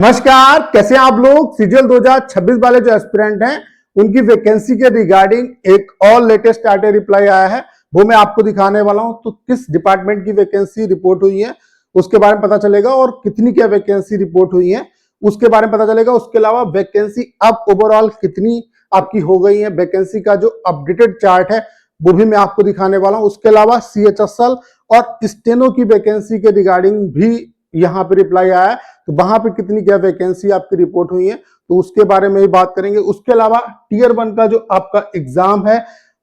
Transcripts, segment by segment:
नमस्कार, कैसे हैं आप लोग। सीजीएल 2026 वाले जो एस्पिरेंट हैं उनकी वैकेंसी के रिगार्डिंग एक और लेटेस्ट आरटीआई रिप्लाई आया है, वो मैं आपको दिखाने वाला हूं। तो किस डिपार्टमेंट की वैकेंसी रिपोर्ट हुई है उसके बारे में पता चलेगा और कितनी क्या वैकेंसी रिपोर्ट हुई है उसके बारे में पता चलेगा। उसके अलावा वैकेंसी अब ओवरऑल कितनी आपकी हो गई है, वैकेंसी का जो अपडेटेड चार्ट है वो भी मैं आपको दिखाने वाला हूं। उसके अलावा सीएचएसएल और स्टेनो की वैकेंसी के रिगार्डिंग भी यहाँ पे रिप्लाई आया है, तो वहां पे कितनी क्या वैकेंसी आपकी रिपोर्ट हुई है तो उसके बारे में ही बात करेंगे। उसके अलावा टीयर 1 का जो आपका एग्जाम है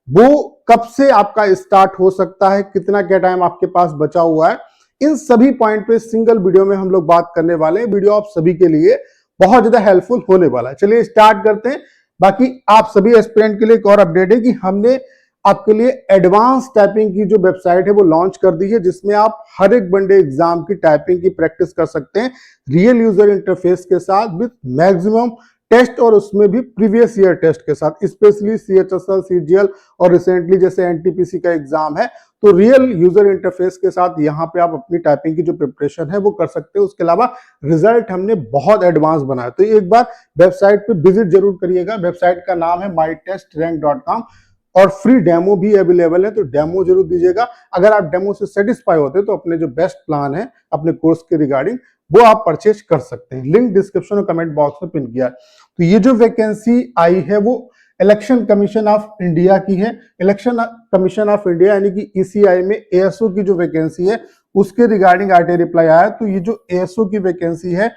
वो कब से आपका स्टार्ट हो सकता है, कितना क्या टाइम आपके पास बचा हुआ है, इन सभी पॉइंट पे सिंगल वीडियो में हम लोग बात करने वाले हैं। वीडियो आप सभी के लिए बहुत ज्यादा हेल्पफुल होने वाला है। चलिए स्टार्ट करते हैं। बाकी आप सभी एस्पिरेंट के लिए एक और अपडेट है कि हमने आपके लिए एडवांस टाइपिंग की जो वेबसाइट है वो लॉन्च कर दी है, जिसमें आप हर एक वनडे एग्जाम की टाइपिंग की प्रैक्टिस कर सकते हैं रियल यूजर इंटरफेस के साथ विद मैक्सिमम टेस्ट और उसमें भी प्रीवियस ईयर टेस्ट के साथ। स्पेशली सीएचएसएल, सीजीएल और रिसेंटली जैसे एनटीपीसी का एग्जाम है तो रियल यूजर इंटरफेस के साथ यहाँ पे आप अपनी टाइपिंग की जो प्रिपरेशन है वो कर सकते हैं। उसके अलावा रिजल्ट हमने बहुत एडवांस बनाया, तो एक बार वेबसाइट पे विजिट जरूर करिएगा। वेबसाइट का नाम है mytestrank.com और फ्री डेमो भी अवेलेबल है, तो डेमो जरूर दीजिएगा। अगर आप डेमो से सेटिस्फाई होते हैं तो अपने जो बेस्ट प्लान है अपने कोर्स के रिगार्डिंग वो आप परचेज कर सकते हैं। लिंक डिस्क्रिप्शन और कमेंट बॉक्स में पिन किया है। तो ये जो वैकेंसी आई है वो इलेक्शन कमीशन ऑफ इंडिया की है। इलेक्शन कमीशन ऑफ इंडिया यानी कि ईसीआई में एएसओ की जो वैकेंसी है उसके रिगार्डिंग आरटीआई रिप्लाई आया। तो ये जो एएसओ की वैकेंसी है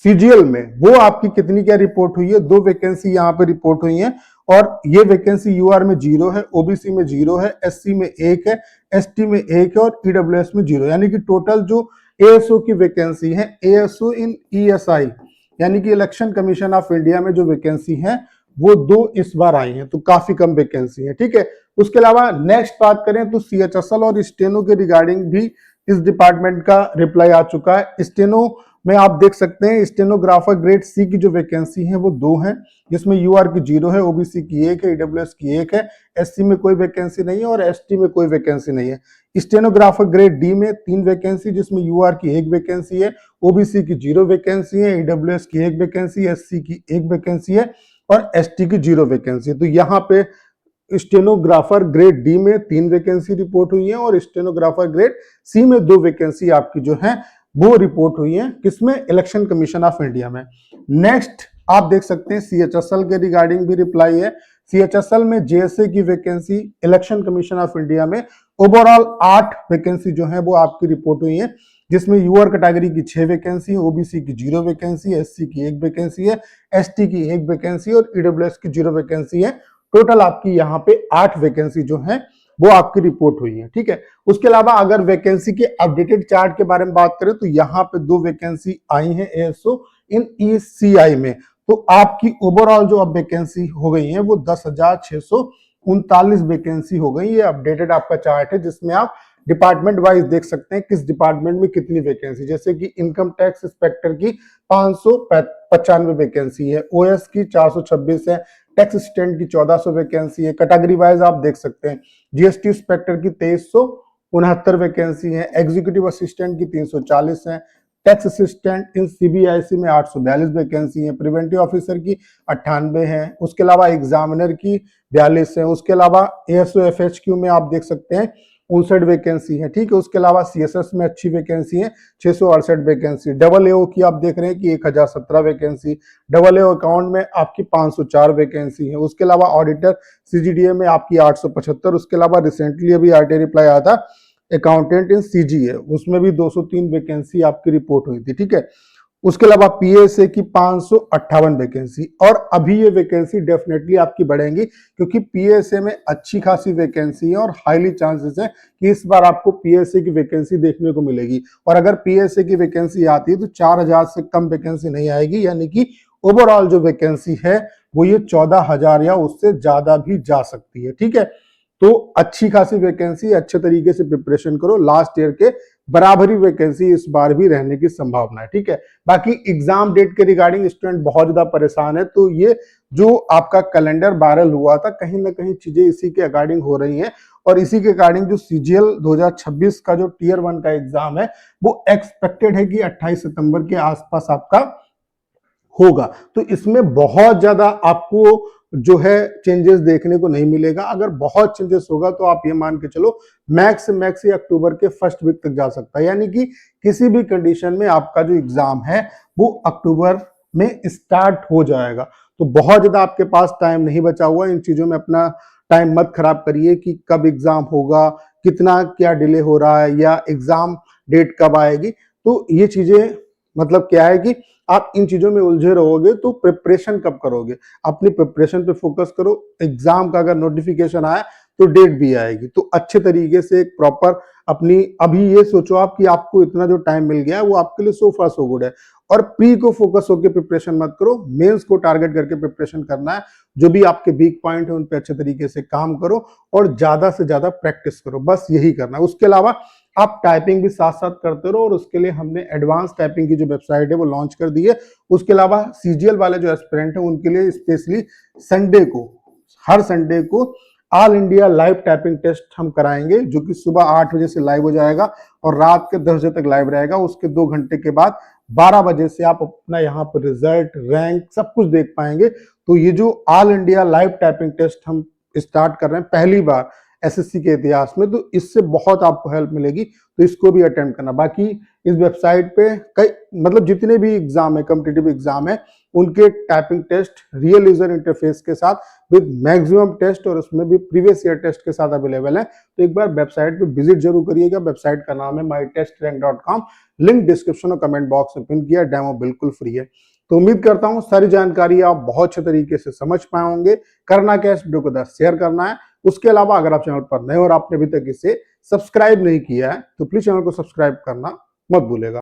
सीजीएल में वो आपकी कितनी क्या रिपोर्ट हुई है, 2 वैकेंसी यहाँ पे रिपोर्ट हुई है और ये वैकेंसी यूआर में 0 है, ओबीसी में 0 है, एससी में 1 है, एसटी में 1 है और ईडब्ल्यूएस में 0, यानी कि टोटल जो एएसओ की वैकेंसी है एएसओ इन ईएसआई यानी कि इलेक्शन कमीशन ऑफ इंडिया में जो वैकेंसी है वो 2 इस बार आई है, तो काफी कम वैकेंसी है। ठीक है। उसके अलावा नेक्स्ट बात करें तो सीएचएसएल और स्टेनो के रिगार्डिंग भी इस डिपार्टमेंट का रिप्लाई आ चुका है। स्टेनो में आप देख सकते हैं स्टेनोग्राफर ग्रेड सी की जो वैकेंसी है वो 2 है, जिसमें यूआर की 0 है, ओबीसी की 1 है, ईडब्ल्यूएस की 1 है, एससी में कोई वैकेंसी नहीं है और एसटी में कोई वैकेंसी नहीं है। स्टेनोग्राफर ग्रेड डी में 3 वैकेंसी, जिसमें यूआर की 1 वैकेंसी है, ओबीसी की 0 वैकेंसी है, ईडब्ल्यूएस की 1 वैकेंसी, एससी की 1 वैकेंसी है और एसटी की 0 वैकेंसी है। तो यहाँ पे स्टेनोग्राफर ग्रेड डी में 3 वैकेंसी रिपोर्ट हुई है और स्टेनोग्राफर ग्रेड सी में 2 वैकेंसी आपकी जो है वो रिपोर्ट हुई है। किसमें? इलेक्शन कमीशन ऑफ इंडिया में। नेक्स्ट आप देख सकते हैं सीएचएसएल के रिगार्डिंग भी रिप्लाई है। सीएचएसएल में जेएसए की vacancy election commission of India में ओवरऑल 8 वैकेंसी जो है वो आपकी रिपोर्ट हुई है, जिसमें यूआर कैटेगरी की 6 वैकेंसी, ओबीसी की 0 वैकेंसी, एससी की 1 वैकेंसी है, एसटी की 1 वैकेंसी और ईडब्ल्यूएस की 0 वैकेंसी है। टोटल आपकी यहाँ पे 8 वैकेंसी जो है वो आपकी रिपोर्ट हुई है। ठीक है। उसके अलावा अगर वैकेंसी के अपडेटेड चार्ट के बारे में बात करें तो यहाँ पे 2 वैकेंसी आई हैं एएसओ इन ईसीआई में। तो आपकी ओवरऑल जो अब वैकेंसी हो गई है वो 10,639 वैकेंसी हो गई। ये अपडेटेड आपका चार्ट है जिसमें आप डिपार्टमेंट वाइज देख सकते हैं किस डिपार्टमेंट में कितनी वैकेंसी, जैसे कि इनकम टैक्स इंस्पेक्टर की 595 वैकेंसी है, ओएस की 426 है, टैक्स असिस्टेंट की 1400 वैकेंसी है। कैटेगरी वाइज आप देख सकते हैं जीएसटी इंस्पेक्टर की 2369 वैकेंसी है, एग्जीक्यूटिव असिस्टेंट की 340 है, टैक्स असिस्टेंट इन सीबीआईसी में 842 वैकेंसी है, प्रिवेंटिव ऑफिसर की 98 है, उसके अलावा एग्जामिनर की 42 है, उसके अलावा एएसओ एफएचक्यू में आप देख सकते हैं 59 वैकेंसी है। ठीक है। उसके अलावा सीएसएस में अच्छी वैकेंसी है 668 वैकेंसी, डबल एओ की आप देख रहे हैं कि 1017 वैकेंसी, डबल एओ अकाउंट में आपकी 504 वैकेंसी है। उसके अलावा ऑडिटर सीजीडीए में आपकी 875, उसके अलावा रिसेंटली अभी आरटीआई रिप्लाई आया था अकाउंटेंट इन सीजीए, उसमें भी 203 वैकेंसी आपकी रिपोर्ट हुई थी। ठीक है। उसके अलावा पीएसए की 558 वैकेंसी और अभी ये वैकेंसी डेफिनेटली आपकी बढ़ेंगी क्योंकि पीएसए में अच्छी खासी वैकेंसी है और हाईली चांसेस है कि इस बार आपको पीएसए की वैकेंसी देखने को मिलेगी। और अगर पीएसए की वैकेंसी आती है तो 4000 से कम वैकेंसी नहीं आएगी, यानी कि ओवरऑल जो वैकेंसी है वो ये 14,000 या उससे ज्यादा भी जा सकती है। ठीक है। तो अच्छी खासी वैकेंसी, अच्छे तरीके से प्रिपरेशन करो, लास्ट ईयर के बराबरी वैकेंसी इस बार भी रहने की संभावना है। ठीक है। बाकी एग्जाम डेट के रिगार्डिंग स्टूडेंट बहुत ज्यादा परेशान है, तो ये जो आपका कैलेंडर वायरल हुआ था कहीं ना कहीं चीजें इसी के अकॉर्डिंग हो रही हैं और इसी के अकॉर्डिंग जो सीजीएल 2026 का जो टीयर 1 का एग्जाम है वो एक्सपेक्टेड है कि 28 सितंबर के आसपास आपका होगा। तो इसमें बहुत ज्यादा आपको जो है चेंजेस देखने को नहीं मिलेगा। अगर बहुत चेंजेस होगा तो आप ये मान के चलो मैक्स से मैक्स ये अक्टूबर के फर्स्ट वीक तक जा सकता है, यानी कि किसी भी कंडीशन में आपका जो एग्जाम है वो अक्टूबर में स्टार्ट हो जाएगा। तो बहुत ज्यादा आपके पास टाइम नहीं बचा हुआ। इन चीजों में अपना टाइम मत खराब करिए कि कब एग्जाम होगा, कितना क्या डिले हो रहा है, या एग्जाम डेट कब आएगी। तो ये चीजें मतलब क्या है कि आप इन चीजों में उलझे रहोगे तो प्रिपरेशन कब करोगे। अपनी प्रिपरेशन पे फोकस करो। एग्जाम का अगर नोटिफिकेशन आया तो डेट भी आएगी, तो अच्छे तरीके से एक प्रॉपर अपनी अभी ये सोचो आप कि आपको इतना जो टाइम मिल गया है वो आपके लिए सो फार सो गुड है। और प्री को फोकस होकर प्रिपरेशन मत करो, मेंस को टारगेट करके प्रिपरेशन करना है। जो भी आपके वीक पॉइंट है उन पे अच्छे तरीके से काम करो और ज्यादा से ज्यादा प्रैक्टिस करो, बस यही करना है। उसके अलावा आप टाइपिंग भी साथ साथ करते रहो, और उसके लिए हमने एडवांस टाइपिंग की जो वेबसाइट है वो लॉन्च कर दी है। उसके अलावा सीजीएल वाले जो एस्पिरेंट है उनके लिए स्पेशली संडे को, हर संडे को all India live typing test हम कराएंगे, जो कि सुबह 8 बजे से लाइव हो जाएगा और रात के 10 बजे तक लाइव रहेगा। उसके 2 घंटे के बाद 12 बजे से आप अपना यहाँ पर रिजल्ट, रैंक सब कुछ देख पाएंगे। तो ये जो all India live typing test हम स्टार्ट कर रहे हैं पहली बार एसएससी के इतिहास में, तो इससे बहुत आपको हेल्प मिलेगी। तो इसको भी अटेम्प्ट करना। बाकी इस वेबसाइट पे कई मतलब जितने भी एग्जाम है, कॉम्पिटिटिव एग्जाम है, उनके typing test real user interface के साथ विद मैक्सिमम टेस्ट और उसमें भी प्रीवियस ईयर टेस्ट के साथ अवेलेबल है। तो एक बार वेबसाइट पे विजिट जरूर करिएगा। वेबसाइट का नाम है mytestrank.com, लिंक डिस्क्रिप्शन और कमेंट बॉक्स में पिन किया। डेमो बिल्कुल फ्री है। तो उम्मीद करता हूँ सारी जानकारी आप बहुत अच्छे तरीके से समझ पाए होंगे। करना क्या है, इस वीडियो को 10 शेयर करना है। उसके अलावा अगर आप चैनल पर नए और आपने अभी तक इसे सब्सक्राइब नहीं किया है तो प्लीज चैनल को सब्सक्राइब करना मत भूलेगा।